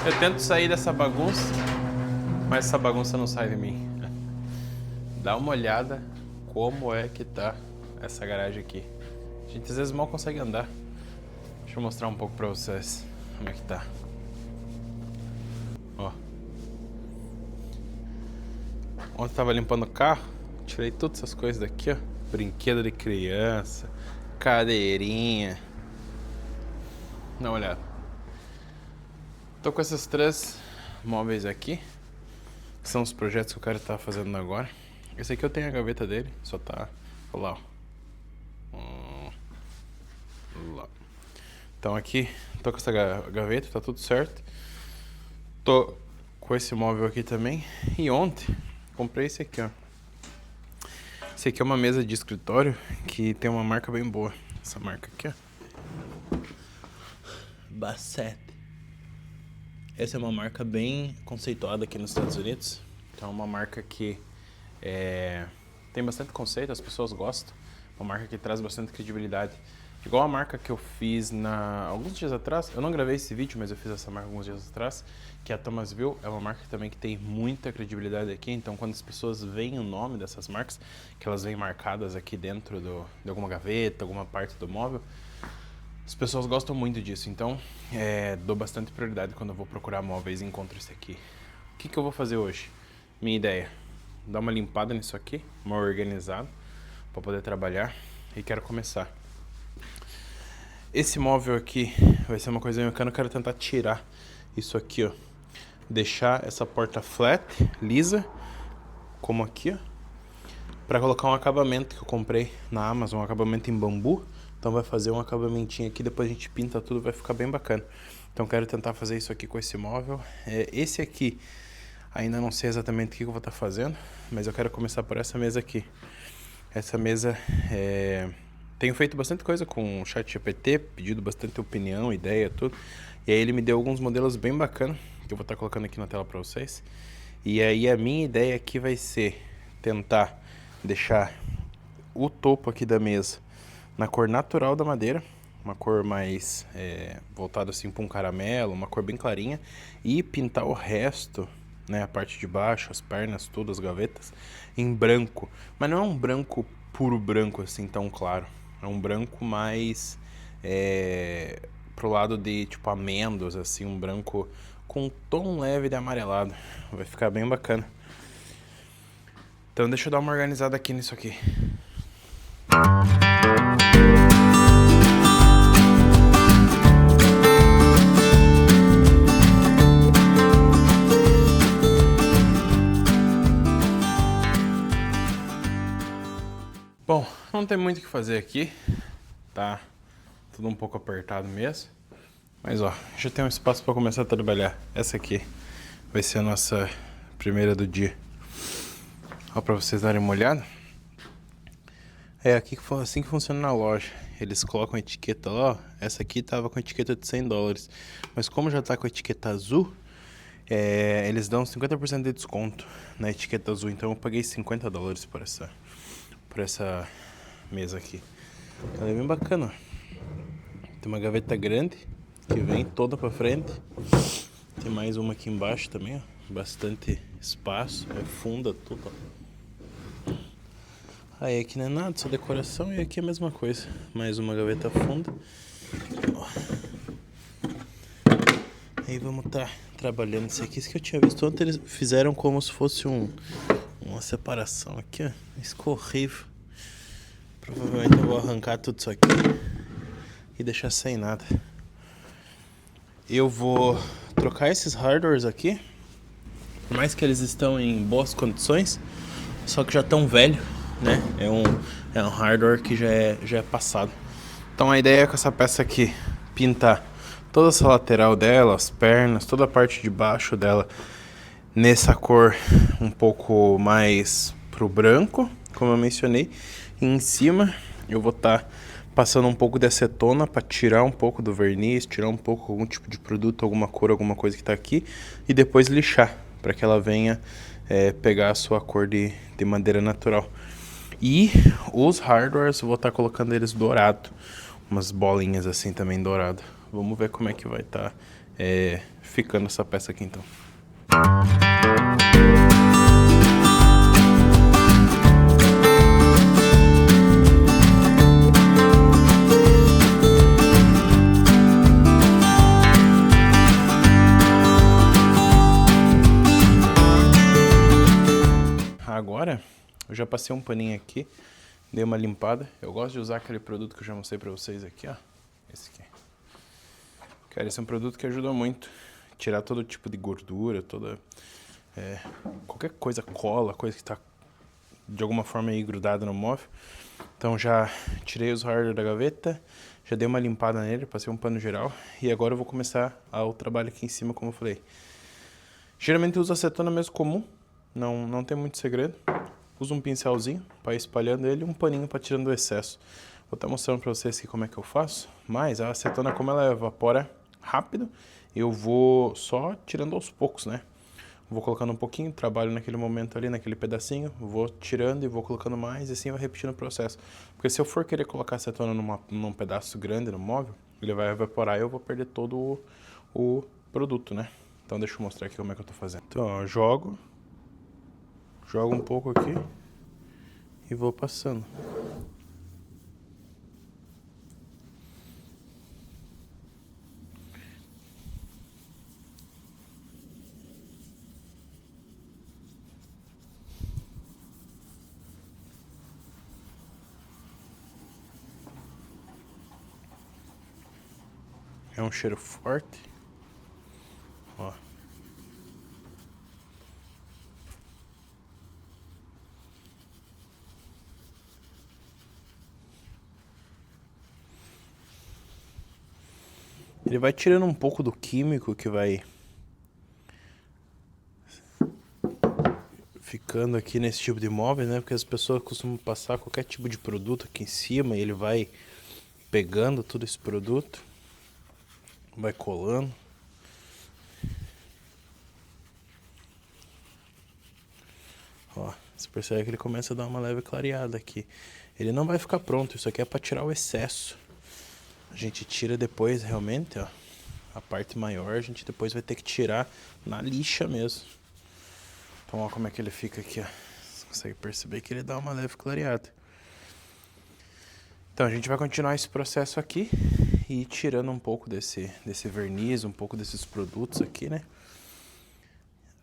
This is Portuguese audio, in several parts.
Eu tento sair dessa bagunça, mas essa bagunça não sai de mim. Dá uma olhada como é que tá essa garagem aqui. A gente às vezes mal consegue andar. Deixa eu mostrar um pouco pra vocês como é que tá. Ó. Ontem eu tava limpando o carro, tirei todas essas coisas daqui, ó. Brinquedo de criança, cadeirinha. Dá uma olhada. Tô com esses 3 móveis aqui, que são os projetos que o cara tá fazendo agora. Esse aqui eu tenho a gaveta dele, só tá lá, ó. Lá. Então aqui, tô com essa gaveta, tá tudo certo. Tô com esse móvel aqui também. E ontem, comprei esse aqui, ó. Esse aqui é uma mesa de escritório que tem uma marca bem boa. Essa marca aqui, ó. Bassett. Essa é uma marca bem conceituada aqui nos Estados Unidos. Então é uma marca que tem bastante conceito, as pessoas gostam. Uma marca que traz bastante credibilidade. Igual a marca que eu fiz alguns dias atrás. Eu não gravei esse vídeo, mas eu fiz essa marca alguns dias atrás. Que é a Thomasville. É uma marca também que tem muita credibilidade aqui. Então quando as pessoas veem o nome dessas marcas, que elas vêm marcadas aqui dentro de alguma gaveta, alguma parte do móvel, as pessoas gostam muito disso. Então dou bastante prioridade quando eu vou procurar móveis e encontro esse aqui. O que eu vou fazer hoje? Minha ideia: dar uma limpada nisso aqui, uma organizada, para poder trabalhar. E quero começar. Esse móvel aqui vai ser uma coisa bacana. Eu quero tentar tirar isso aqui, ó. Deixar essa porta flat, lisa, como aqui, ó. Pra colocar um acabamento que eu comprei na Amazon, um acabamento em bambu. Então vai fazer um acabamentinho aqui, depois a gente pinta tudo, vai ficar bem bacana. Então quero tentar fazer isso aqui com esse móvel. Esse aqui, ainda não sei exatamente o que eu vou estar fazendo, mas eu quero começar por essa mesa aqui. Essa mesa tenho feito bastante coisa com o ChatGPT, pedido bastante opinião, ideia, tudo. E aí ele me deu alguns modelos bem bacanas, que eu vou estar colocando aqui na tela para vocês. E aí a minha ideia aqui vai ser tentar deixar o topo aqui da mesa na cor natural da madeira, uma cor mais voltada assim para um caramelo, uma cor bem clarinha, e pintar o resto, né, a parte de baixo, as pernas, tudo, as gavetas, em branco. Mas não é um branco puro branco assim tão claro. É um branco mais pro lado de tipo amêndoas, assim, um branco com um tom leve de amarelado. Vai ficar bem bacana. Então deixa eu dar uma organizada aqui nisso aqui. Bom, não tem muito o que fazer aqui, tá tudo um pouco apertado mesmo, mas ó, já tem um espaço para começar a trabalhar. Essa aqui vai ser a nossa primeira do dia. Ó, para vocês darem uma olhada. É aqui que assim que funciona na loja. Eles colocam a etiqueta lá, ó. Essa aqui tava com a etiqueta de $100, mas como já tá com a etiqueta azul, eles dão 50% de desconto na etiqueta azul. Então eu paguei $50 por essa mesa aqui. Ela é bem bacana. Tem uma gaveta grande que vem toda pra frente. Tem mais uma aqui embaixo também, ó. Bastante espaço, funda tudo, ó. Aí aqui não é nada, só decoração, e aqui é a mesma coisa. Mais uma gaveta funda. Ó. Aí vamos estar trabalhando isso aqui. Isso que eu tinha visto ontem, eles fizeram como se fosse uma separação aqui, ó. Escorrível. Provavelmente eu vou arrancar tudo isso aqui e deixar sem nada. Eu vou trocar esses hardwares aqui, por mais que eles estão em boas condições, só que já estão velho, né? É um hardware que já é passado. Então a ideia é com essa peça aqui pintar toda essa lateral dela, as pernas, toda a parte de baixo dela nessa cor um pouco mais pro branco, como eu mencionei. E em cima eu vou estar passando um pouco de acetona para tirar um pouco do verniz, tirar um pouco algum tipo de produto, alguma cor, alguma coisa que está aqui, e depois lixar para que ela venha pegar a sua cor de madeira natural. E os hardwares eu vou estar colocando eles dourado, umas bolinhas assim também dourado. Vamos ver como é que vai estar ficando essa peça aqui então. Agora, eu já passei um paninho aqui, dei uma limpada. Eu gosto de usar aquele produto que eu já mostrei pra vocês aqui, ó. Esse aqui. Cara, esse é um produto que ajuda muito a tirar todo tipo de gordura, qualquer coisa, cola, coisa que tá de alguma forma aí grudada no móvel. Então já tirei os hardware da gaveta, já dei uma limpada nele, passei um pano geral e agora eu vou começar o trabalho aqui em cima, como eu falei. Geralmente eu uso acetona mesmo comum, não tem muito segredo. Uso um pincelzinho para ir espalhando ele e um paninho para tirando o excesso. Vou estar mostrando para vocês aqui como é que eu faço, mas a acetona, como ela evapora rápido, eu vou só tirando aos poucos, né? Vou colocando um pouquinho, trabalho naquele momento ali, naquele pedacinho, vou tirando e vou colocando mais e assim vai repetindo o processo. Porque se eu for querer colocar acetona num pedaço grande no móvel, ele vai evaporar e eu vou perder todo o produto, né? Então deixa eu mostrar aqui como é que eu tô fazendo. Então, ó, jogo um pouco aqui e vou passando. É um cheiro forte. Ó. Ele vai tirando um pouco do químico que vai ficando aqui nesse tipo de móvel, né? Porque as pessoas costumam passar qualquer tipo de produto aqui em cima e ele vai pegando todo esse produto, vai colando. Ó, você percebe que ele começa a dar uma leve clareada aqui. Ele não vai ficar pronto, isso aqui é para tirar o excesso. A gente tira depois realmente, ó. A parte maior a gente depois vai ter que tirar na lixa mesmo. Então ó como é que ele fica aqui, ó. Você consegue perceber que ele dá uma leve clareada. Então a gente vai continuar esse processo aqui e ir tirando um pouco desse verniz, um pouco desses produtos aqui, né?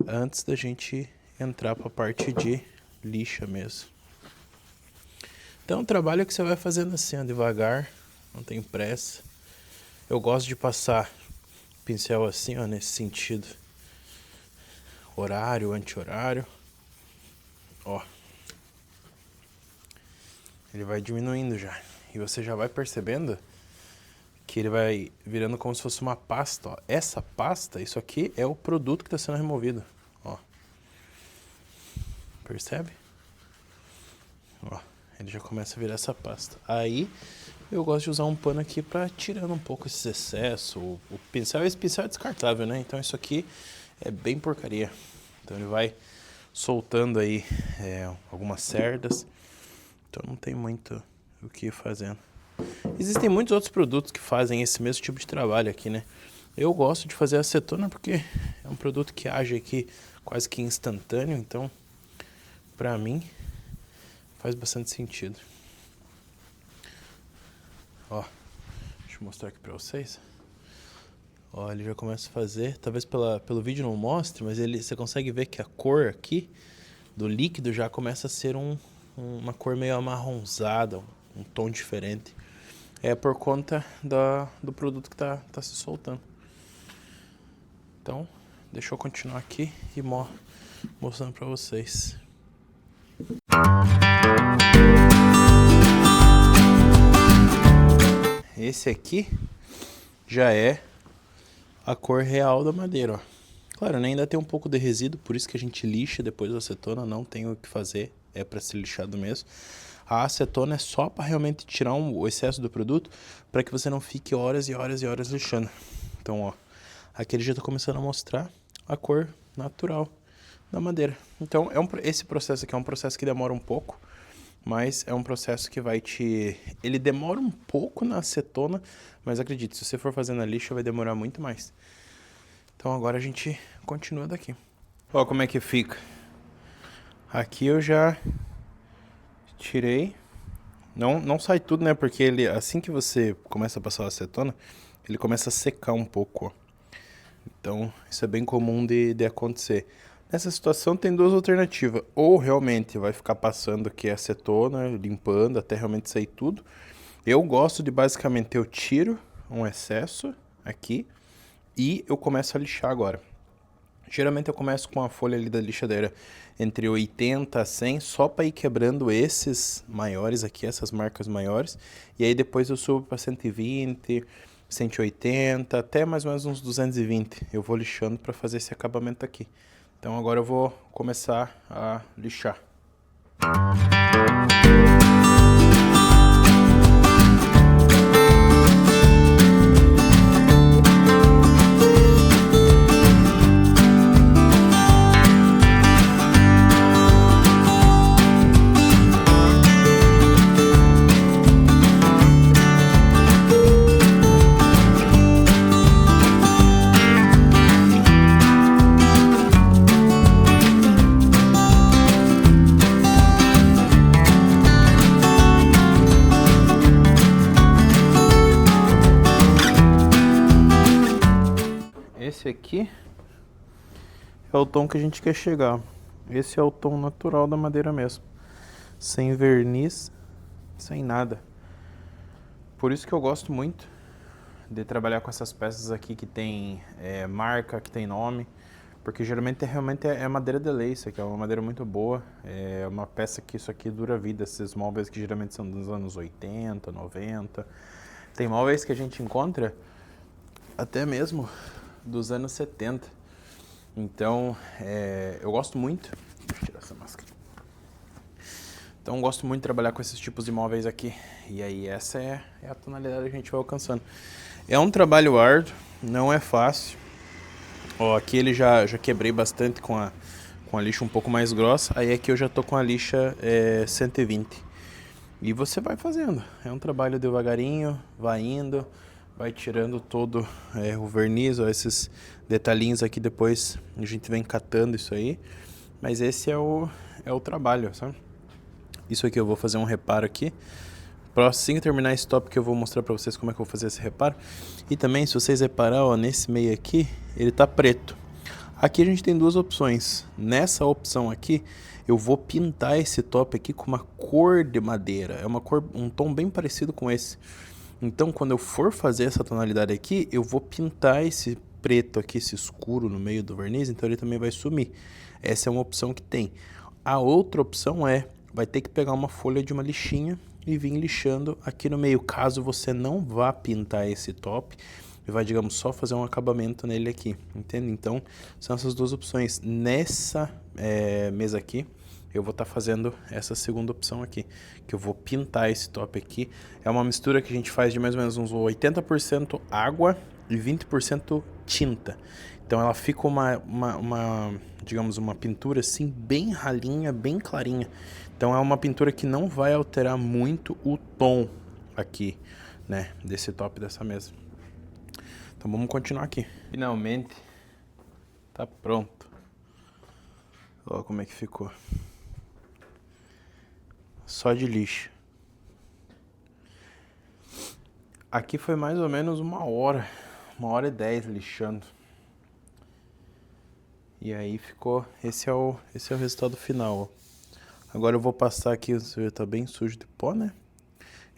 Antes da gente entrar para a parte de lixa mesmo. Então o trabalho é que você vai fazendo assim, ó, devagar, não tem pressa. Eu gosto de passar pincel assim, ó, nesse sentido. Horário, anti-horário. Ó. Ele vai diminuindo já. E você já vai percebendo que ele vai virando como se fosse uma pasta, ó. Essa pasta, isso aqui é o produto que está sendo removido, ó. Percebe? Ó, ele já começa a virar essa pasta. Aí eu gosto de usar um pano aqui para tirando um pouco esses excessos. O pincel, esse pincel é descartável, né? Então isso aqui é bem porcaria. Então ele vai soltando aí algumas cerdas. Então não tem muito o que ir fazendo. Existem muitos outros produtos que fazem esse mesmo tipo de trabalho aqui, né? Eu gosto de fazer acetona porque é um produto que age aqui quase que instantâneo. Então, pra mim, faz bastante sentido. Ó, deixa eu mostrar aqui pra vocês. Ó, ele já começa a fazer, talvez pelo vídeo não mostre, mas você consegue ver que a cor aqui do líquido já começa a ser uma cor meio amarronzada, um tom diferente. É por conta do produto que tá se soltando. Então, deixa eu continuar aqui e mostrando pra vocês. Esse aqui já é a cor real da madeira, ó. Claro, né, ainda tem um pouco de resíduo, por isso que a gente lixa depois da acetona, não tem o que fazer, é para ser lixado mesmo. A acetona é só para realmente tirar o excesso do produto, para que você não fique horas e horas e horas lixando. Então, ó, aqui ele já está começando a mostrar a cor natural da madeira. Então, esse processo aqui é um processo que demora um pouco, mas é um processo que ele demora um pouco na acetona, mas acredite, se você for fazer na lixa vai demorar muito mais. Então agora a gente continua daqui. Ó como é que fica. Aqui eu já tirei. Não sai tudo, né? Porque ele, assim que você começa a passar a acetona, ele começa a secar um pouco, ó. Então, isso é bem comum de acontecer. Nessa situação tem duas alternativas. Ou realmente vai ficar passando aqui a acetona, limpando até realmente sair tudo. Eu gosto de basicamente, eu tiro um excesso aqui e eu começo a lixar agora. Geralmente eu começo com a folha ali da lixadeira entre 80 a 100, só para ir quebrando esses maiores aqui, essas marcas maiores. E aí depois eu subo para 120, 180, até mais ou menos uns 220. Eu vou lixando para fazer esse acabamento aqui. Então agora eu vou começar a lixar. Esse aqui é o tom que a gente quer chegar. Esse é o tom natural da madeira mesmo. Sem verniz, sem nada. Por isso que eu gosto muito de trabalhar com essas peças aqui que tem marca, que tem nome. Porque geralmente realmente é madeira de lei, isso aqui é uma madeira muito boa. É uma peça que isso aqui dura vida, esses móveis que geralmente são dos anos 80, 90. Tem móveis que a gente encontra até mesmo dos anos 70. Então, eu gosto muito. Deixa eu tirar essa máscara. Então, eu gosto muito de trabalhar com esses tipos de móveis aqui. E aí, essa é a tonalidade que a gente vai alcançando. É um trabalho árduo, não é fácil. Ó, aqui ele já quebrei bastante com a lixa um pouco mais grossa. Aí aqui eu já tô com a lixa 120. E você vai fazendo. É um trabalho devagarinho, vai indo. Vai tirando todo o verniz, ó, esses detalhinhos aqui, depois a gente vem catando isso aí. Mas esse é o trabalho, sabe? Isso aqui eu vou fazer um reparo aqui. Assim que terminar esse tópico eu vou mostrar pra vocês como é que eu vou fazer esse reparo. E também, se vocês reparar, ó, nesse meio aqui, ele tá preto. Aqui a gente tem duas opções. Nessa opção aqui, eu vou pintar esse top aqui com uma cor de madeira. É uma cor, um tom bem parecido com esse. Então, quando eu for fazer essa tonalidade aqui, eu vou pintar esse preto aqui, esse escuro no meio do verniz, então ele também vai sumir. Essa é uma opção que tem. A outra opção vai ter que pegar uma folha de uma lixinha e vir lixando aqui no meio, caso você não vá pintar esse top, e vai, digamos, só fazer um acabamento nele aqui, entende? Então, são essas duas opções. Nessa mesa aqui, eu vou estar fazendo essa segunda opção aqui, que eu vou pintar esse top aqui. É uma mistura que a gente faz de mais ou menos uns 80% água e 20% tinta. Então ela fica digamos, uma pintura assim bem ralinha, bem clarinha. Então é uma pintura que não vai alterar muito o tom aqui, né, desse top dessa mesa. Então vamos continuar aqui. Finalmente tá pronto. Olha como é que ficou. Só de lixo. Aqui foi mais ou menos 1h10 lixando. E aí ficou, esse é o resultado final, ó. Agora eu vou passar aqui, você vê, tá bem sujo de pó, né?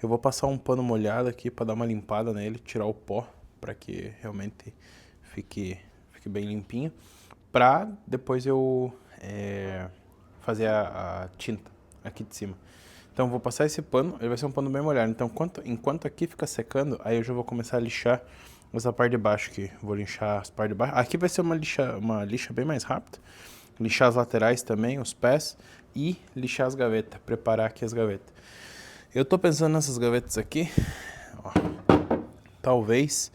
Eu vou passar um pano molhado aqui para dar uma limpada nele, tirar o pó, para que realmente fique bem limpinho. Pra depois eu fazer a tinta aqui de cima. Então eu vou passar esse pano, ele vai ser um pano bem molhado. Então enquanto aqui fica secando, aí eu já vou começar a lixar essa parte de baixo aqui. Vou lixar as partes de baixo. Aqui vai ser uma lixa bem mais rápida. Lixar as laterais também, os pés. E lixar as gavetas, preparar aqui as gavetas. Eu tô pensando nessas gavetas aqui, ó, talvez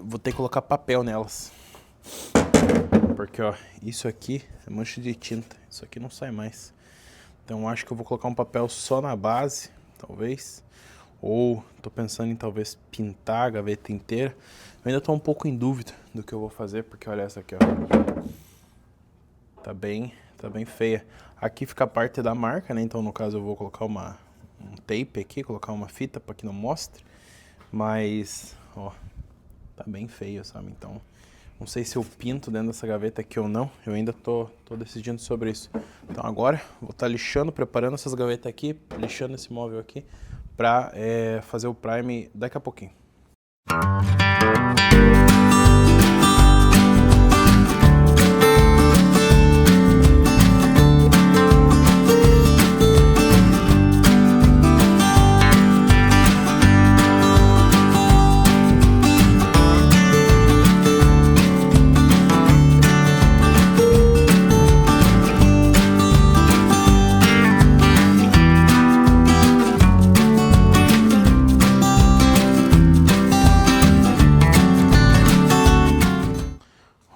vou ter que colocar papel nelas. Porque, ó, isso aqui é mancha de tinta, isso aqui não sai mais. Então acho que eu vou colocar um papel só na base, talvez. Ou tô pensando em talvez pintar a gaveta inteira. Eu ainda tô um pouco em dúvida. do que eu vou fazer, porque olha essa aqui, ó. Tá bem feia. Aqui fica a parte da marca, né? Então no caso eu vou colocar um tape aqui, colocar uma fita para que não mostre. Mas, ó, tá bem feio, sabe? Então, não sei se eu pinto dentro dessa gaveta aqui ou não. Eu ainda tô decidindo sobre isso. Então agora, vou estar lixando, preparando essas gavetas aqui, lixando esse móvel aqui, pra fazer o prime daqui a pouquinho.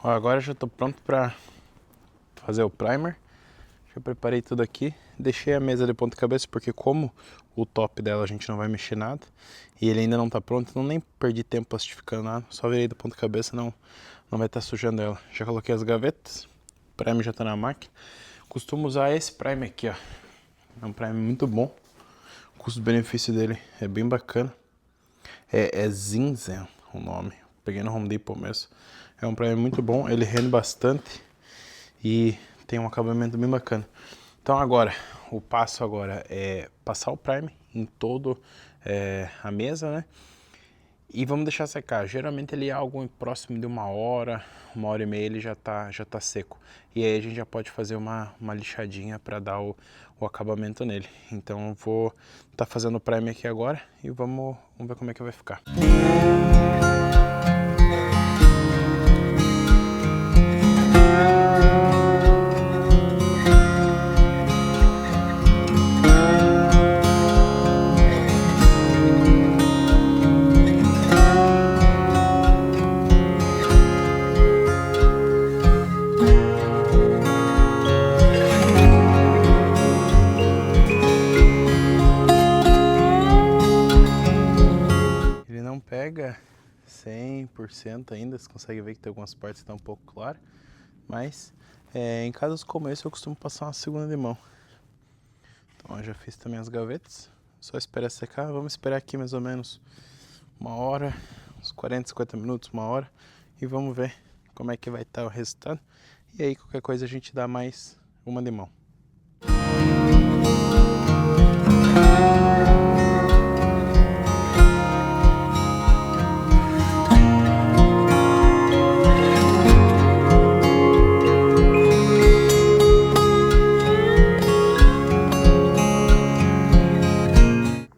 Agora já estou pronto para fazer o primer. Já preparei tudo aqui. Deixei a mesa de ponta cabeça porque como o top dela a gente não vai mexer nada e ele ainda não está pronto, então nem perdi tempo plastificando nada. Só virei da ponta cabeça, não vai estar sujando ela. Já coloquei as gavetas. O primer já está na máquina. Costumo usar esse primer aqui, ó. É um primer muito bom. O custo-benefício dele é bem bacana. É Zinzen o nome. Peguei no Home Depot mesmo. É um primer muito bom, ele rende bastante e tem um acabamento bem bacana. Então agora, o passo agora é passar o primer em todo a mesa, né? E vamos deixar secar. Geralmente ele é algo próximo de 1 hora e meia ele já tá seco. E aí a gente já pode fazer uma lixadinha para dar o acabamento nele. Então eu vou estar fazendo o primer aqui agora e vamos ver como é que vai ficar. Pega 100% ainda, você consegue ver que tem algumas partes que estão um pouco claras, mas em casos como esse eu costumo passar uma segunda de mão. Então eu já fiz também as gavetas, só esperar secar. Vamos esperar aqui mais ou menos 1 hora, uns 40, 50 minutos, 1 hora, e vamos ver como é que vai estar o resultado. E aí qualquer coisa a gente dá mais uma de mão.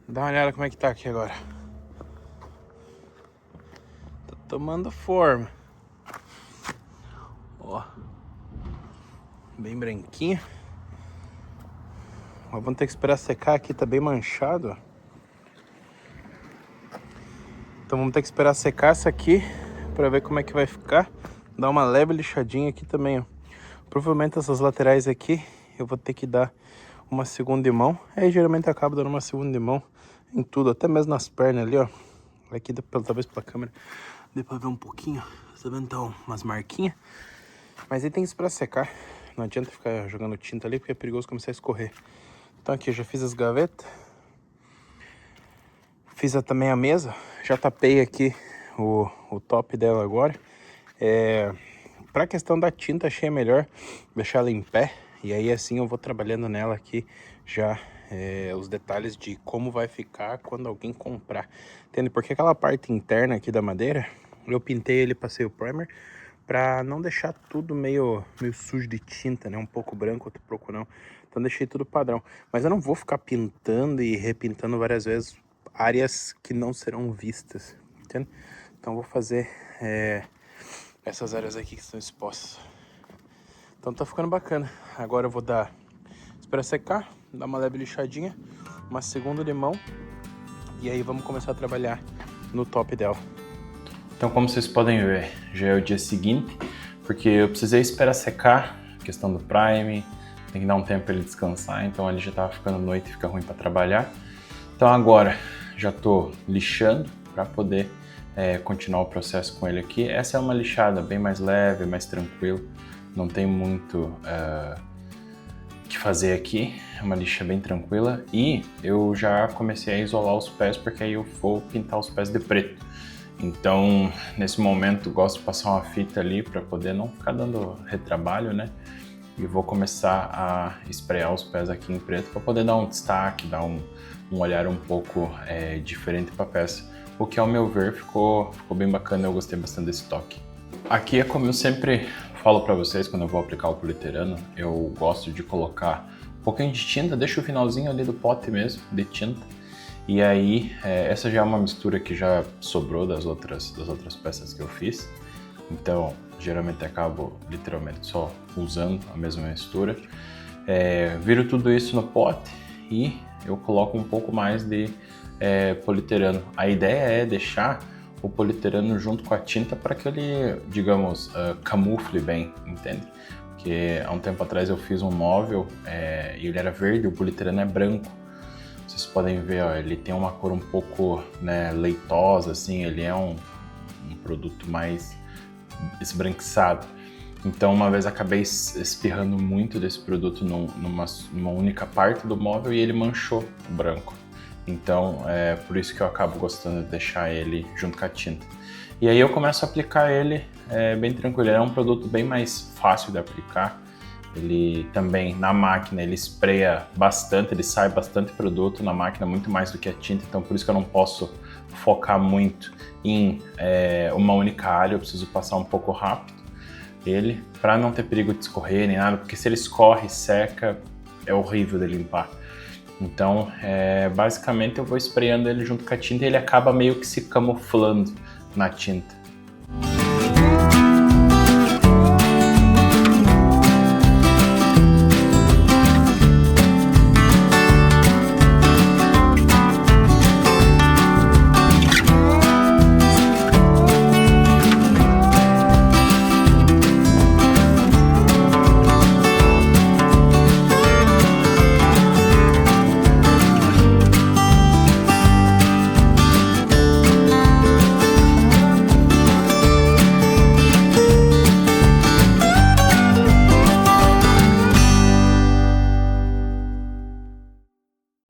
Dá uma olhada como é que tá aqui agora. Tá tomando forma. Ó. Bem branquinho. Mas vamos ter que esperar secar aqui, tá bem manchado, ó. Então vamos ter que esperar secar essa aqui pra ver como é que vai ficar. Dar uma leve lixadinha aqui também, ó. Provavelmente essas laterais aqui eu vou ter que dar uma segunda de mão. Aí geralmente eu acabo dando uma segunda de mão em tudo, até mesmo nas pernas ali, ó. Aqui talvez pela câmera dê pra ver um pouquinho. Tá vendo então umas marquinhas? Mas aí tem que esperar secar. Não adianta ficar jogando tinta ali porque é perigoso começar a escorrer. Então aqui eu já fiz as gavetas. Fiz também a mesa. Já tapei aqui o top dela agora. Pra questão da tinta achei melhor deixar ela em pé. E aí assim eu vou trabalhando nela aqui já os detalhes de como vai ficar quando alguém comprar. Entende? Porque aquela parte interna aqui da madeira, eu pintei ele, passei o primer pra não deixar tudo meio sujo de tinta, né? Um pouco branco, outro pouco não. Então deixei tudo padrão. Mas eu não vou ficar pintando e repintando várias vezes áreas que não serão vistas, entende? Então vou fazer essas áreas aqui que estão expostas. Então tá ficando bacana. Agora eu vou esperar secar, dar uma leve lixadinha, uma segunda de mão, e aí vamos começar a trabalhar no top dela. Então, como vocês podem ver, já é o dia seguinte, porque eu precisei esperar secar, questão do prime, tem que dar um tempo para ele descansar, então ele já estava ficando noite e fica ruim para trabalhar. Então agora já estou lixando para poder continuar o processo com ele aqui. Essa é uma lixada bem mais leve, mais tranquila, não tem muito que fazer aqui, é uma lixa bem tranquila. E eu já comecei a isolar os pés, porque aí eu vou pintar os pés de preto. Então, nesse momento, gosto de passar uma fita ali para poder não ficar dando retrabalho, né? E vou começar a esprear os pés aqui em preto para poder dar um destaque, dar um olhar um pouco diferente para a peça. O que, ao meu ver, ficou bem bacana, eu gostei bastante desse toque. Aqui é como eu sempre falo para vocês, quando eu vou aplicar o politerano, eu gosto de colocar um pouquinho de tinta, deixo o finalzinho ali do pote mesmo, de tinta. E aí, essa já é uma mistura que já sobrou das outras peças que eu fiz. Então, geralmente acabo literalmente só usando a mesma mistura. Viro tudo isso no pote e eu coloco um pouco mais de politerano. A ideia é deixar o politerano junto com a tinta para que ele, digamos, camufle bem, entende? Porque há um tempo atrás eu fiz um móvel e ele era verde, o politerano é branco. Vocês podem ver, ó, ele tem uma cor um pouco, né, leitosa, assim, ele é um produto mais esbranquiçado. Então, uma vez acabei espirrando muito desse produto numa única parte do móvel e ele manchou o branco. Então, é por isso que eu acabo gostando de deixar ele junto com a tinta. E aí eu começo a aplicar ele bem tranquilo. Ele é um produto bem mais fácil de aplicar. Ele também, na máquina, ele espreia bastante, ele sai bastante produto na máquina, muito mais do que a tinta. Então, por isso que eu não posso focar muito em uma única área. Eu preciso passar um pouco rápido ele, para não ter perigo de escorrer nem nada, porque se ele escorre, seca, é horrível de limpar. Então, basicamente eu vou espraiando ele junto com a tinta e ele acaba meio que se camuflando na tinta.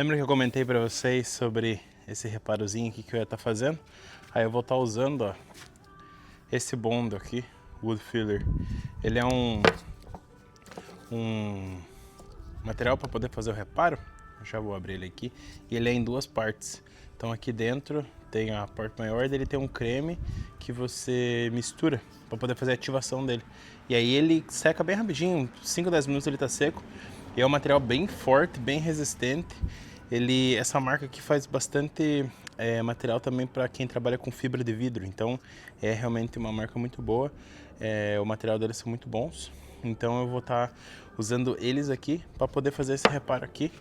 Lembra que eu comentei para vocês sobre esse reparozinho aqui que eu ia estar fazendo? Aí eu vou estar usando, ó, esse Bondo aqui, Wood Filler. Ele é um material para poder fazer o reparo. Eu já vou abrir ele aqui. E ele é em duas partes. Então aqui dentro tem a parte maior dele, tem um creme que você mistura para poder fazer a ativação dele. E aí ele seca bem rapidinho, 5 a 10 minutos ele tá seco. E é um material bem forte, bem resistente. Essa marca aqui faz bastante material também para quem trabalha com fibra de vidro. Então é realmente uma marca muito boa. O material deles são muito bons. Então eu vou estar usando eles aqui para poder fazer esse reparo aqui.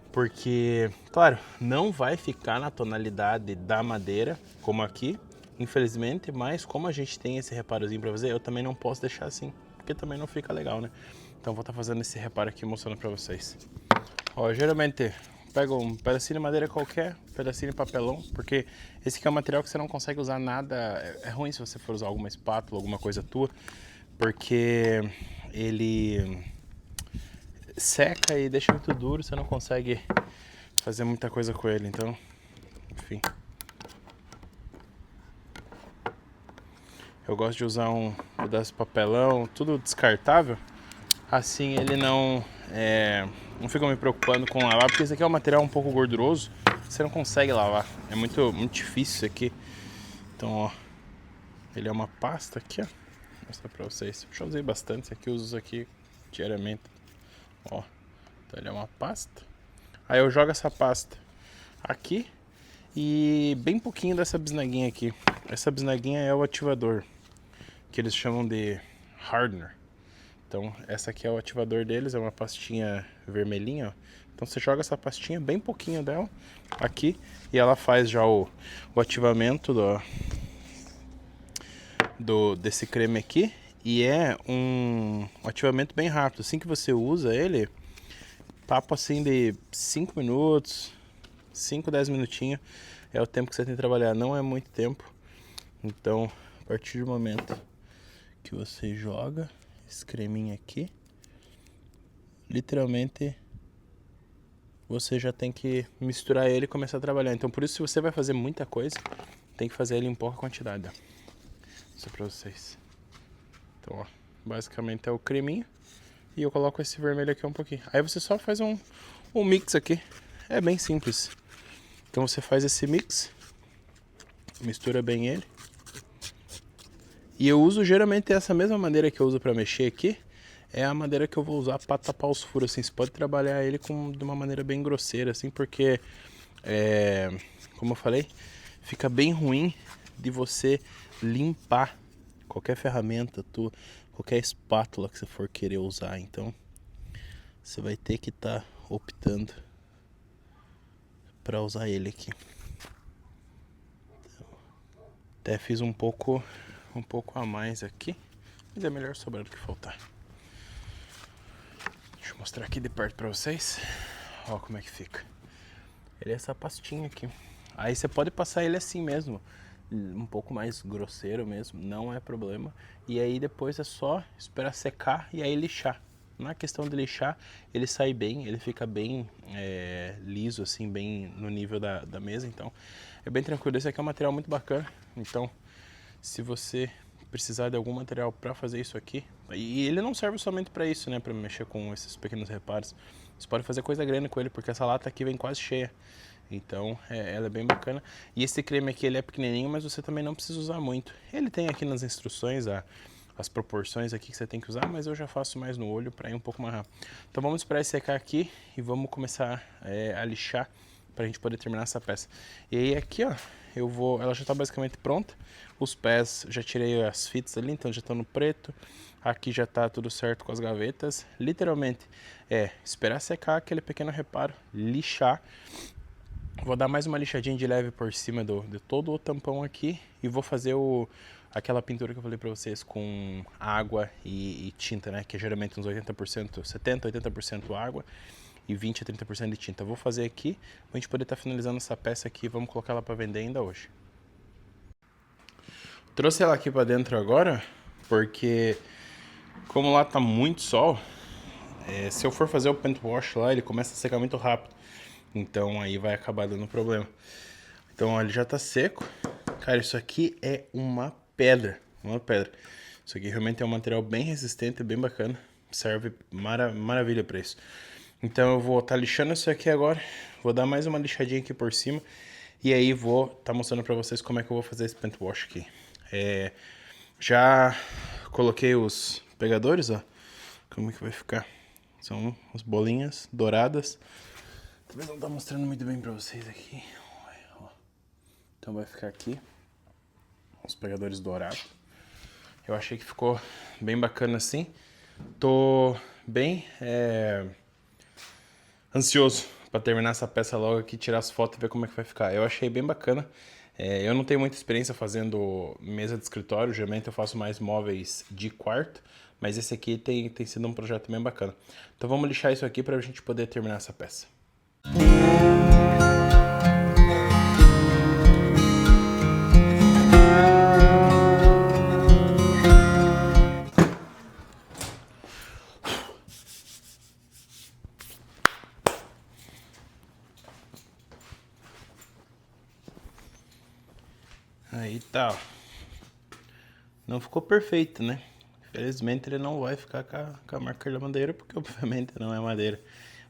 Porque, claro, não vai ficar na tonalidade da madeira como aqui, infelizmente. Mas como a gente tem esse reparozinho para fazer, eu também não posso deixar assim, porque também não fica legal, né? Então vou estar fazendo esse reparo aqui, mostrando para vocês. Ó, geralmente pego um pedacinho de madeira qualquer, um pedacinho de papelão, porque esse aqui é um material que você não consegue usar nada. É ruim se você for usar alguma espátula, alguma coisa tua, porque ele seca e deixa muito duro, você não consegue fazer muita coisa com ele. Então, enfim. Eu gosto de usar um pedaço de papelão, tudo descartável. Assim ele não fica me preocupando com lavar, porque esse aqui é um material um pouco gorduroso, você não consegue lavar, é muito difícil isso aqui. Então, ó, ele é uma pasta aqui, ó, vou mostrar pra vocês. Eu já usei bastante, esse aqui eu uso aqui diariamente. Ó, então ele é uma pasta. Aí eu jogo essa pasta aqui e bem pouquinho dessa bisnaguinha aqui. Essa bisnaguinha é o ativador, que eles chamam de hardener. Então essa aqui é o ativador deles, é uma pastinha vermelhinha, ó. Então você joga essa pastinha, bem pouquinho dela, aqui, e ela faz já o ativamento desse creme aqui. E é um ativamento bem rápido, assim que você usa ele, papo assim de 5 minutos, 5, 10 minutinhos, é o tempo que você tem que trabalhar, não é muito tempo. Então, a partir do momento que você joga esse creminho aqui, literalmente você já tem que misturar ele e começar a trabalhar. Então, por isso, se você vai fazer muita coisa, tem que fazer ele em pouca quantidade, ó. Isso é pra vocês. Então, ó, basicamente é o creminho. E eu coloco esse vermelho aqui um pouquinho. Aí você só faz um mix aqui. É bem simples. Então você faz esse mix, mistura bem ele. E eu uso geralmente essa mesma maneira que eu uso pra mexer aqui. É a maneira que eu vou usar pra tapar os furos, assim. Você pode trabalhar ele de uma maneira bem grosseira, assim, porque, como eu falei, fica bem ruim de você limpar qualquer ferramenta, qualquer espátula que você for querer usar. Então, você vai ter que estar optando para usar ele aqui. Então, até fiz um pouco a mais aqui, mas é melhor sobrar do que faltar. Deixa eu mostrar aqui de perto para vocês. Ó como é que fica. Ele é essa pastinha aqui. Aí você pode passar ele assim mesmo, um pouco mais grosseiro mesmo, não é problema. E aí depois é só esperar secar e aí lixar. Na questão de lixar, ele sai bem, ele fica bem liso, assim, bem no nível da mesa. Então é bem tranquilo. Esse aqui é um material muito bacana. Então, se você precisar de algum material para fazer isso aqui, e ele não serve somente para isso, né, para mexer com esses pequenos reparos. Você pode fazer coisa grande com ele, porque essa lata aqui vem quase cheia. Então, ela é bem bacana. E esse creme aqui, ele é pequenininho, mas você também não precisa usar muito. Ele tem aqui nas instruções as proporções aqui que você tem que usar, mas eu já faço mais no olho para ir um pouco mais rápido. Então vamos esperar ele secar aqui e vamos começar a lixar para a gente poder terminar essa peça. E aí aqui, ó, ela já está basicamente pronta. Os pés, já tirei as fitas ali, então já estão no preto. Aqui já está tudo certo com as gavetas. Literalmente, esperar secar aquele pequeno reparo, lixar. Vou dar mais uma lixadinha de leve por cima de todo o tampão aqui e vou fazer aquela pintura que eu falei pra vocês com água e tinta, né? Que é geralmente uns 80%, 70%, 80% água e 20% a 30% de tinta. Vou fazer aqui pra gente poder estar finalizando essa peça aqui e vamos colocar ela pra vender ainda hoje. Trouxe ela aqui pra dentro agora porque como lá tá muito sol, se eu for fazer o paint wash lá, ele começa a secar muito rápido. Então aí vai acabar dando problema. Então ó, ele já tá seco. Cara, isso aqui é uma pedra. Uma pedra. Isso aqui realmente é um material bem resistente, bem bacana. Serve maravilha pra isso. Então eu vou estar lixando isso aqui agora. Vou dar mais uma lixadinha aqui por cima. E aí vou estar mostrando pra vocês como é que eu vou fazer esse paint wash aqui. Já coloquei os pegadores, ó. Como é que vai ficar? São as bolinhas douradas. Talvez não tá mostrando muito bem pra vocês aqui. Então vai ficar aqui os pegadores dourados. Eu achei que ficou bem bacana assim. Tô bem ansioso pra terminar essa peça logo aqui, tirar as fotos e ver como é que vai ficar. Eu achei bem bacana. Eu não tenho muita experiência fazendo mesa de escritório, geralmente eu faço mais móveis de quarto, mas esse aqui tem sido um projeto bem bacana. Então vamos lixar isso aqui pra gente poder terminar essa peça. Aí tá, ó. Não ficou perfeito, né? Infelizmente ele não vai ficar com a marca da madeira, porque obviamente não é madeira.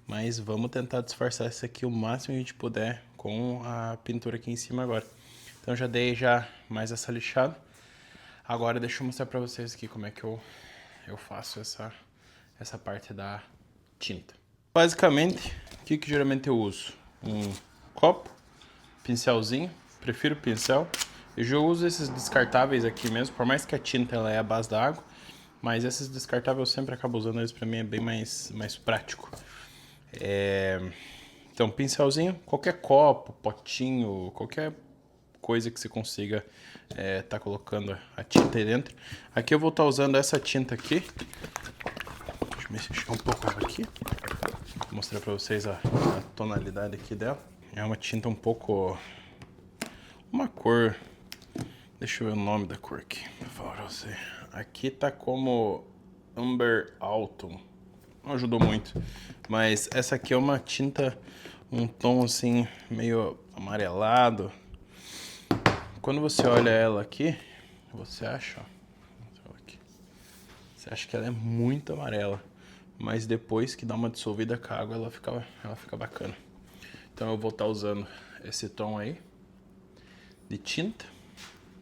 Mas vamos tentar disfarçar isso aqui o máximo que a gente puder com a pintura aqui em cima agora. Então já dei mais essa lixada. Agora deixa eu mostrar pra vocês aqui como é que eu faço essa parte da tinta. Basicamente, o que geralmente eu uso? Um copo, pincelzinho, prefiro pincel. Eu já uso esses descartáveis aqui mesmo, por mais que a tinta ela é a base da água, mas esses descartáveis eu sempre acabo usando eles, pra mim é bem mais prático. Então, pincelzinho, qualquer copo, potinho, qualquer coisa que você consiga tá colocando a tinta aí dentro. Aqui eu vou estar usando essa tinta aqui. Deixa eu mexer um pouco ela aqui. Vou mostrar pra vocês a tonalidade aqui dela. É uma tinta um pouco... uma cor Deixa eu ver o nome da cor aqui, pra falar pra você. Aqui tá como Amber Autumn. Não ajudou muito. Mas essa aqui é uma tinta, um tom assim, meio amarelado. Quando você olha ela aqui, você acha, ó, você acha que ela é muito amarela. Mas depois que dá uma dissolvida com a água, ela fica bacana. Então eu vou estar usando esse tom aí de tinta.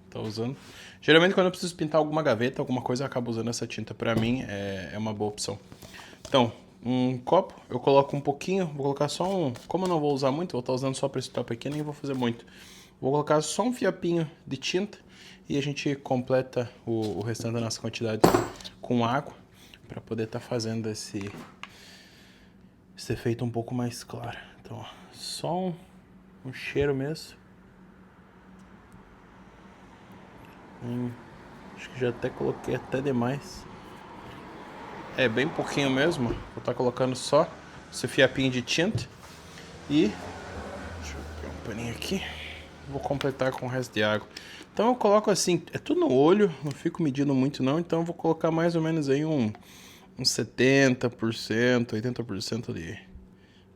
Tô usando. Geralmente quando eu preciso pintar alguma gaveta, alguma coisa, eu acabo usando essa tinta. Pra mim é uma boa opção. Então, um copo, eu coloco um pouquinho, vou colocar só um... Como eu não vou usar muito, vou estar usando só para esse top aqui, nem vou fazer muito. Vou colocar só um fiapinho de tinta e a gente completa o restante da nossa quantidade com água para poder estar fazendo esse efeito um pouco mais claro. Então, ó, só um cheiro mesmo. Acho que já até coloquei até demais. É bem pouquinho mesmo. Vou estar colocando só esse fiapinho de tinta. E deixa eu pegar um paninho aqui. Vou completar com o resto de água. Então eu coloco assim, é tudo no olho, não fico medindo muito não. Então eu vou colocar mais ou menos aí uns 70%, 80%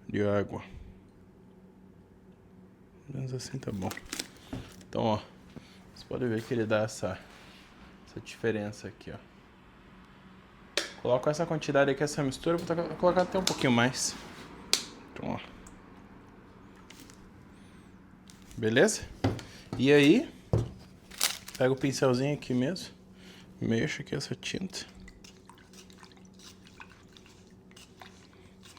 de água. Pelo menos assim tá bom. Então ó, você pode ver que ele dá essa diferença aqui, ó. Coloco essa quantidade aqui, essa mistura, vou colocar até um pouquinho mais. Então, ó. Beleza? E aí, pega o pincelzinho aqui mesmo, mexo aqui essa tinta.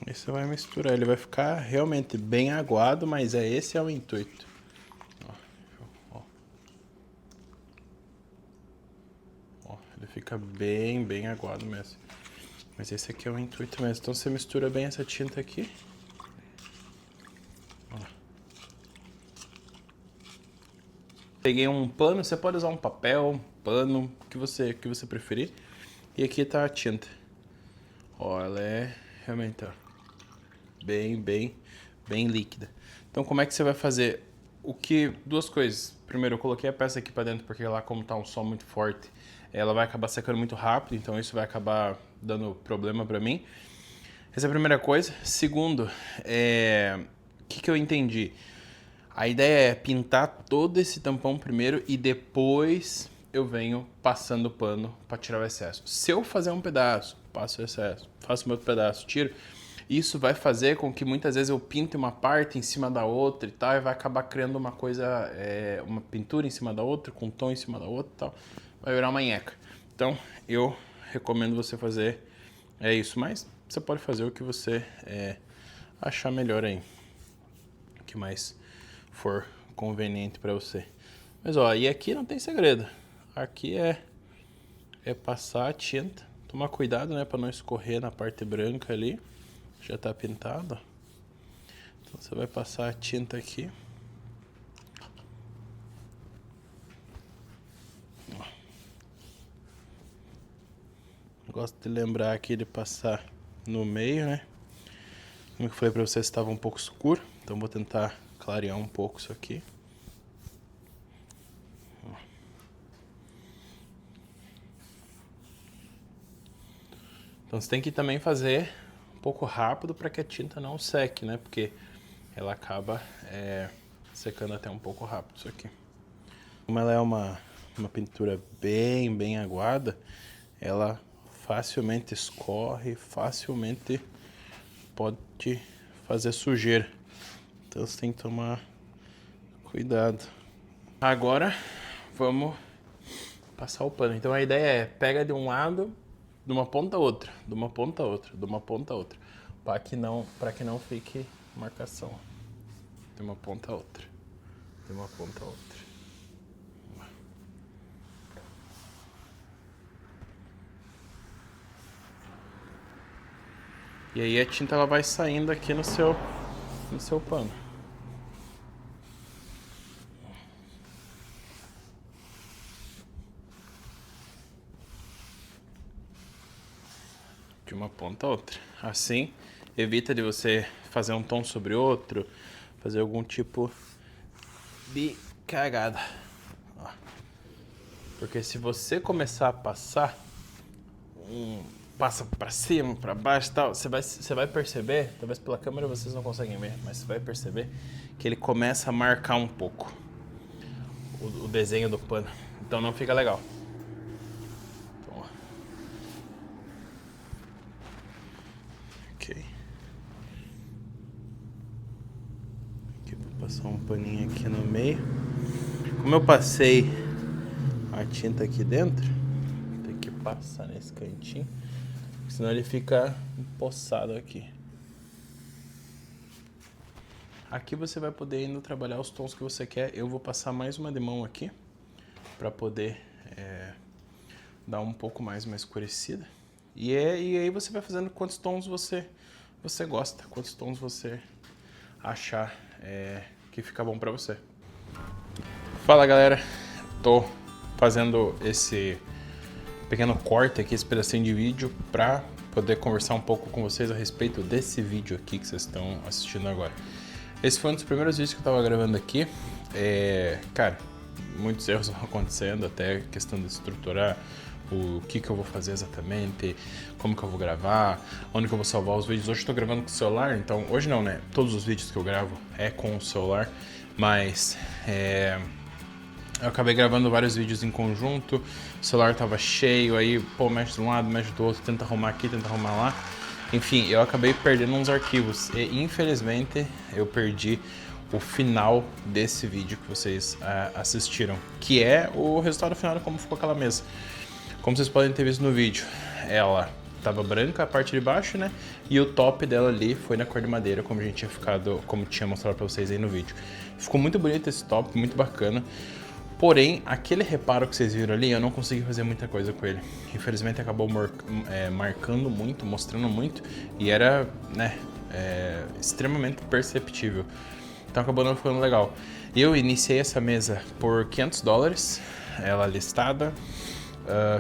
Aí você vai misturar, ele vai ficar realmente bem aguado, mas esse é o intuito. Ó, ele fica bem aguado mesmo. Mas esse aqui é o intuito mesmo. Então você mistura bem essa tinta aqui. Ó. Peguei um pano, você pode usar um papel, um pano, o que você preferir. E aqui tá a tinta. Ó, ela é realmente, ó, bem líquida. Então como é que você vai fazer? Duas coisas. Primeiro, eu coloquei a peça aqui pra dentro porque lá, como tá um sol muito forte, ela vai acabar secando muito rápido, então isso vai acabar dando problema pra mim. Essa é a primeira coisa. Segundo, o que eu entendi? A ideia é pintar todo esse tampão primeiro e depois eu venho passando o pano para tirar o excesso. Se eu fazer um pedaço, passo o excesso, faço meu outro pedaço, tiro, isso vai fazer com que muitas vezes eu pinte uma parte em cima da outra e tal, e vai acabar criando uma coisa, uma pintura em cima da outra, com um tom em cima da outra e tal. Vai virar uma nheca. Então, eu recomendo você fazer isso, mas você pode fazer o que você achar melhor aí. O que mais for conveniente para você. Mas ó, e aqui não tem segredo. Aqui é passar a tinta. Tomar cuidado, né, para não escorrer na parte branca ali. Já tá pintado. Então você vai passar a tinta aqui. Gosto de lembrar aqui de passar no meio, né? Como eu falei para vocês, estava um pouco escuro, então vou tentar clarear um pouco isso aqui. Então você tem que também fazer um pouco rápido para que a tinta não seque, né? Porque ela acaba secando até um pouco rápido isso aqui. Como ela é uma pintura bem aguada, ela facilmente escorre, facilmente pode fazer sujeira. Então você tem que tomar cuidado. Agora vamos passar o pano. Então a ideia é pega de um lado, de uma ponta a outra, de uma ponta a outra, de uma ponta a outra, para que não fique marcação. De uma ponta a outra, de uma ponta a outra. E aí a tinta ela vai saindo aqui no seu pano. De uma ponta a outra. Assim, evita de você fazer um tom sobre outro, fazer algum tipo de cagada. Ó. Porque se você começar a passar, passa pra cima, pra baixo e tal, você vai perceber, talvez pela câmera vocês não conseguem ver, mas você vai perceber que ele começa a marcar um pouco o desenho do pano. Então não fica legal. Então, ó. Ok. Aqui vou passar um paninho aqui no meio. Como eu passei a tinta aqui dentro, tem que passar nesse cantinho, senão ele fica empoçado aqui. Aqui você vai poder indo trabalhar os tons que você quer. Eu vou passar mais uma de mão aqui para poder dar um pouco mais uma escurecida. E aí você vai fazendo quantos tons você gosta, quantos tons você achar que fica bom para você. Fala galera, tô fazendo esse pequeno corte aqui, esse pedacinho de vídeo para poder conversar um pouco com vocês a respeito desse vídeo aqui que vocês estão assistindo agora. Esse foi um dos primeiros vídeos que eu tava gravando aqui. Cara, muitos erros vão acontecendo, até questão de estruturar o que eu vou fazer exatamente, como que eu vou gravar, onde que eu vou salvar os vídeos. Hoje eu tô gravando com o celular, então hoje não, né? Todos os vídeos que eu gravo é com o celular, mas eu acabei gravando vários vídeos em conjunto, o celular tava cheio, aí pô, mexe de um lado, mexe do outro, tenta arrumar aqui, tenta arrumar lá. Enfim, eu acabei perdendo uns arquivos e infelizmente eu perdi o final desse vídeo que vocês assistiram, que é o resultado final de como ficou aquela mesa. Como vocês podem ter visto no vídeo, ela tava branca a parte de baixo, né? E o top dela ali foi na cor de madeira, como a gente como tinha mostrado pra vocês aí no vídeo. Ficou muito bonito esse top, muito bacana. Porém, aquele reparo que vocês viram ali, eu não consegui fazer muita coisa com ele. Infelizmente acabou marcando muito, mostrando muito, e era, né, extremamente perceptível. Então acabou não ficando legal. Eu iniciei essa mesa por $500, ela listada.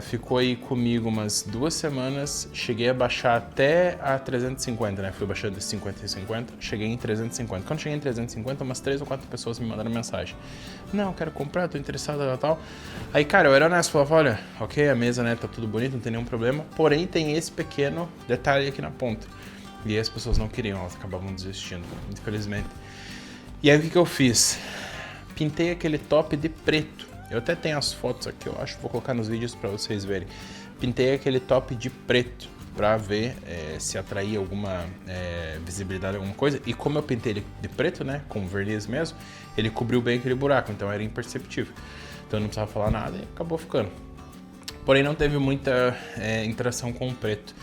Ficou aí comigo umas 2 semanas, cheguei a baixar até a 350, né? Fui baixando de 50 em 50, cheguei em 350. Quando cheguei em 350, umas 3 ou 4 pessoas me mandaram mensagem. Não, quero comprar, tô interessado e tal. Aí, cara, eu era honesto, falava, olha, ok, a mesa, né, tá tudo bonito, não tem nenhum problema, porém tem esse pequeno detalhe aqui na ponta. E aí as pessoas não queriam, elas acabavam desistindo, infelizmente. E aí o que eu fiz? Pintei aquele top de preto. Eu até tenho as fotos aqui, eu acho, vou colocar nos vídeos para vocês verem. Pintei aquele top de preto para ver se atraía alguma visibilidade, alguma coisa. E como eu pintei ele de preto, né, com verniz mesmo, ele cobriu bem aquele buraco, então era imperceptível. Então eu não precisava falar nada e acabou ficando. Porém não teve muita interação com o preto.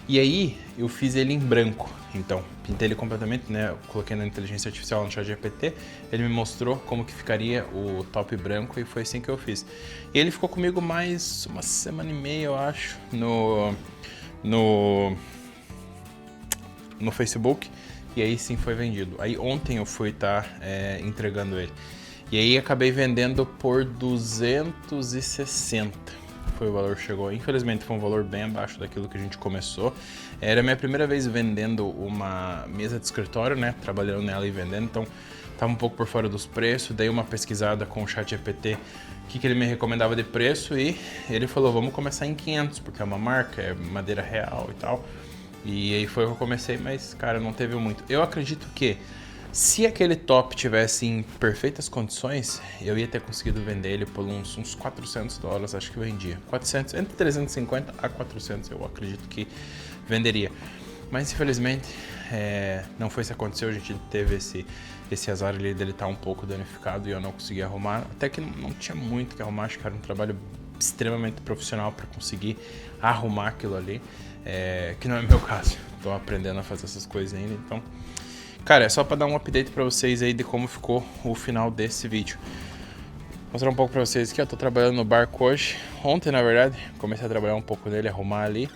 E aí eu fiz ele em branco, então pintei ele completamente, né, eu coloquei na inteligência artificial no ChatGPT, ele me mostrou como que ficaria o top branco e foi assim que eu fiz. E ele ficou comigo mais uma semana e meia, eu acho, no Facebook, e aí sim foi vendido. Aí ontem eu fui estar entregando ele, e aí acabei vendendo por 260. Foi o valor que chegou. Infelizmente foi um valor bem abaixo daquilo que a gente começou. Era a minha primeira vez vendendo uma mesa de escritório, né? Trabalhando nela e vendendo, então estava um pouco por fora dos preços. Dei uma pesquisada com o ChatGPT, o que ele me recomendava de preço, e ele falou, vamos começar em 500, porque é uma marca, é madeira real e tal. E aí foi que eu comecei, mas cara, não teve muito. Eu acredito que se aquele top tivesse em perfeitas condições, eu ia ter conseguido vender ele por uns $400, acho que vendia. 400, entre 350 a 400 eu acredito que venderia. Mas infelizmente não foi isso que aconteceu, a gente teve esse azar ali dele estar um pouco danificado e eu não consegui arrumar. Até que não tinha muito que arrumar, acho que era um trabalho extremamente profissional para conseguir arrumar aquilo ali, que não é o meu caso. Estou aprendendo a fazer essas coisas ainda, então... Cara, é só para dar um update para vocês aí de como ficou o final desse vídeo. Vou mostrar um pouco para vocês aqui, eu tô trabalhando no barco hoje. Ontem, na verdade, comecei a trabalhar um pouco nele, arrumar ali,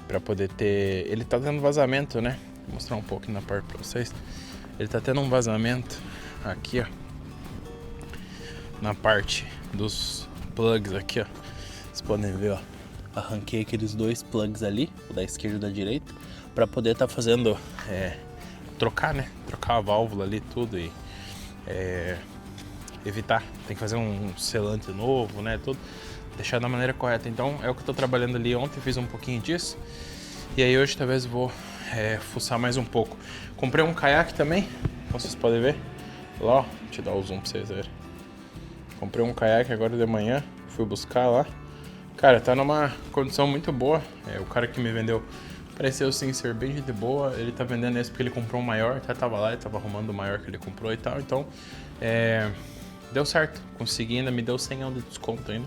para poder ter... Ele tá tendo vazamento, né? Vou mostrar um pouco na parte para vocês. Ele tá tendo um vazamento aqui, ó. Na parte dos plugs aqui, ó. Vocês podem ver, ó. Arranquei aqueles 2 plugs ali, o da esquerda e o da direita, para poder estar fazendo... trocar, né? Trocar a válvula ali, tudo, e evitar. Tem que fazer um selante novo, né? Tudo. Deixar da maneira correta. Então é o que eu tô trabalhando ali. Ontem fiz um pouquinho disso. E aí hoje talvez vou fuçar mais um pouco. Comprei um caiaque também, como vocês podem ver. Lá, ó, deixa eu dar o zoom pra vocês verem. Comprei um caiaque agora de manhã, fui buscar lá. Cara, tá numa condição muito boa. O cara que me vendeu pareceu sim ser bem gente boa. Ele tá vendendo esse porque ele comprou um maior, até tava lá, ele tava arrumando o maior que ele comprou e tal. Então, deu certo. Consegui, ainda me deu 100 de desconto ainda.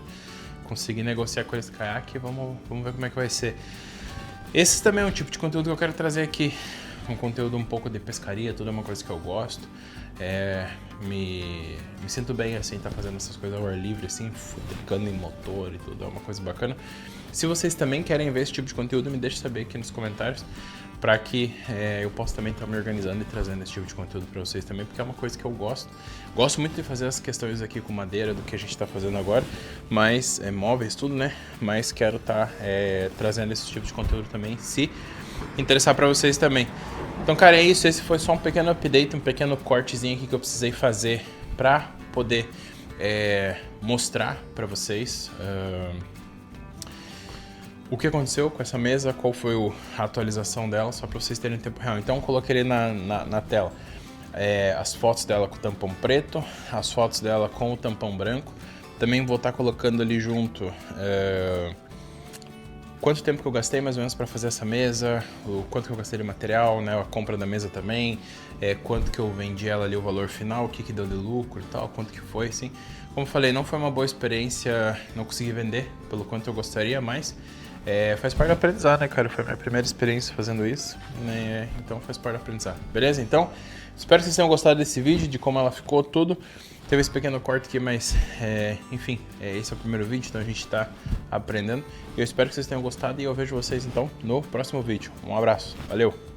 Consegui negociar com esse caiaque e vamos ver como é que vai ser. Esse também é um tipo de conteúdo que eu quero trazer aqui. Um conteúdo um pouco de pescaria, tudo é uma coisa que eu gosto. Me sinto bem assim, tá fazendo essas coisas ao ar livre, assim, futricando em motor e tudo, é uma coisa bacana. Se vocês também querem ver esse tipo de conteúdo, me deixe saber aqui nos comentários, para que eu possa também estar me organizando e trazendo esse tipo de conteúdo para vocês também, porque é uma coisa que eu gosto. Gosto muito de fazer as questões aqui com madeira, do que a gente está fazendo agora, mas móveis, tudo, né? Mas quero estar trazendo esse tipo de conteúdo também, se interessar para vocês também. Então, cara, é isso. Esse foi só um pequeno update, um pequeno cortezinho aqui que eu precisei fazer para poder mostrar para vocês o que aconteceu com essa mesa, qual foi a atualização dela, só para vocês terem tempo real. Então, eu coloquei na tela as fotos dela com o tampão preto, as fotos dela com o tampão branco. Também vou estar colocando ali junto quanto tempo que eu gastei mais ou menos para fazer essa mesa, o quanto que eu gastei de material, né, a compra da mesa também, quanto que eu vendi ela ali, o valor final, o que que deu de lucro e tal, quanto que foi, assim. Como eu falei, não foi uma boa experiência, não consegui vender pelo quanto eu gostaria, mas faz parte do aprendizado, né, cara? Foi a minha primeira experiência fazendo isso, né? Então faz parte do aprendizado. Beleza? Então, espero que vocês tenham gostado desse vídeo, de como ela ficou, tudo. Teve esse pequeno corte aqui, mas enfim, esse é o primeiro vídeo, então a gente tá aprendendo. Eu espero que vocês tenham gostado e eu vejo vocês então no próximo vídeo. Um abraço, valeu!